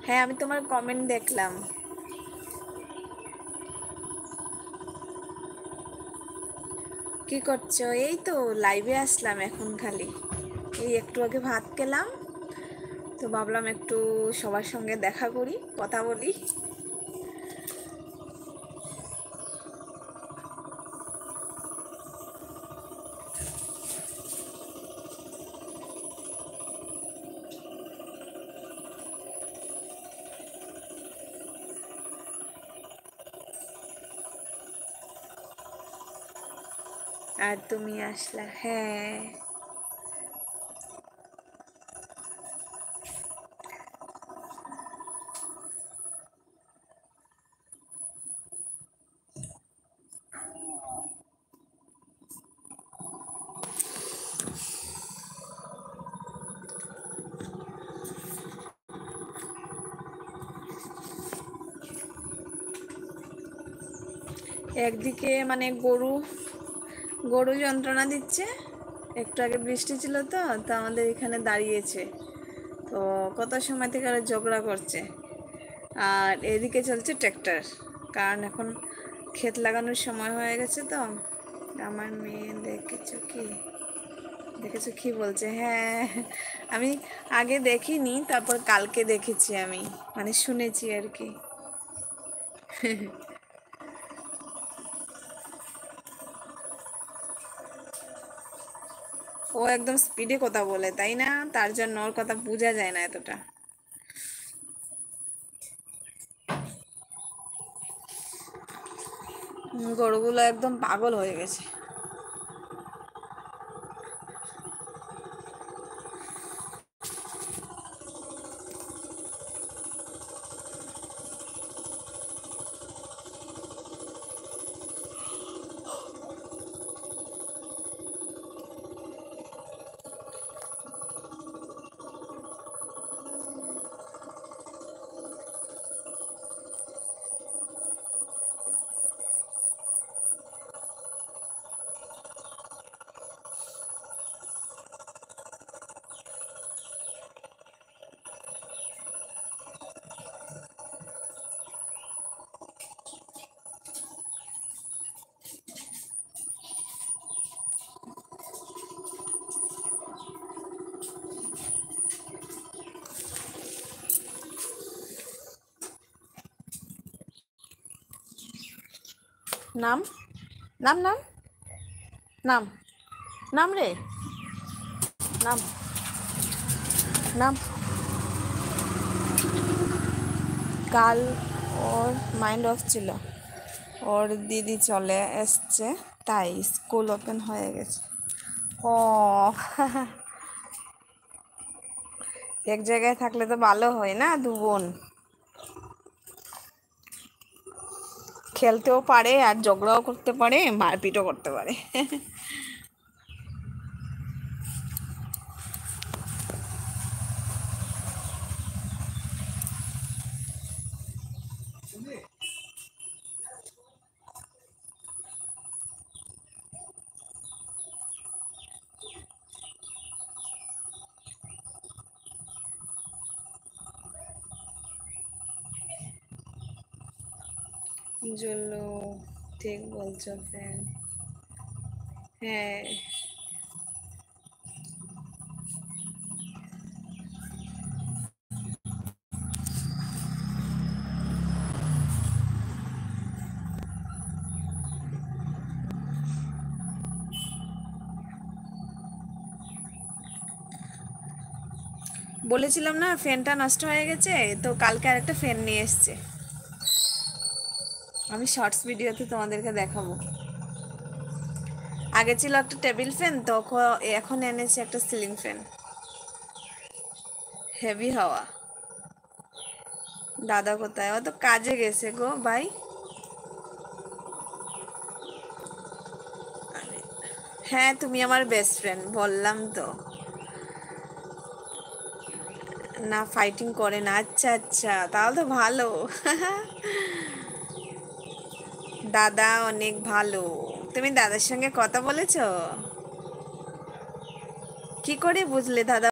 হ্যাঁ, আমি তোমার কমেন্ট দেখলাম। কি করছো? এই তো লাইভে আসলাম এখন, খালি এই একটু আগে ভাত খেলাম, তো ভাবলাম একটু সবার সঙ্গে দেখা করি, কথা বলি। আর তুমি আসলা, হ্যাঁ। একদিকে মানে গরু গরু যন্ত্রণা দিচ্ছে, একটু আগে বৃষ্টি ছিল, তো তো আমাদের এখানে দাঁড়িয়েছে, তো কত সময় থেকে আরো ঝগড়া করছে। আর এদিকে চলছে ট্র্যাক্টর, কারণ এখন ক্ষেত লাগানোর সময় হয়ে গেছে। তো আমার মেয়ে দেখেছো কি বলছে? হ্যাঁ, আমি আগে দেখিনি, তারপর কালকে দেখেছি আমি, মানে শুনেছি আর কি। ও একদম স্পিডে কথা বলে, তাই না? তার জন্য ওর কথা বোঝা যায় না এতটা। গরুগুলো একদম পাগল হয়ে গেছে। নাম, নাম, নাম, নাম, নাম রে, নাম, নাম। কাল ওর মাইন্ড অফ ছিল, ওর দিদি চলে এসছে, তাই স্কুল ওপেন হয়ে গেছে। ও, এক জায়গায় থাকলে তো ভালো হয় না, দু বোন খেলতেও পারে আর ঝগড়াও করতে পারে, মারপিটও করতে পারে। জন্য ঠিক বলছো ফ্রেন্ড। হ্যাঁ, বলেছিলাম না ফ্যানটা নষ্ট হয়ে গেছে, তো কালকে আরেকটা ফ্যান নিয়ে এসছে। আমি শর্টস ভিডিওতে তোমাদেরকে দেখাবো। আগে ছিল একটা টেবিল ফ্যান, তখন এখন এনেছে একটা সিলিং ফ্যান। হেভি হাওয়া। দাদা কোথায়? ও তো কাজে গেছে গো ভাই। হ্যাঁ, তুমি আমার বেস্ট ফ্রেন্ড, বললাম তো। না, ফাইটিং করে না? আচ্ছা আচ্ছা, তাহলে তো ভালো। দাদা অনেক ভালো। তুমি দাদার সঙ্গে কথা বলেছো? কি করে বুঝলে দাদা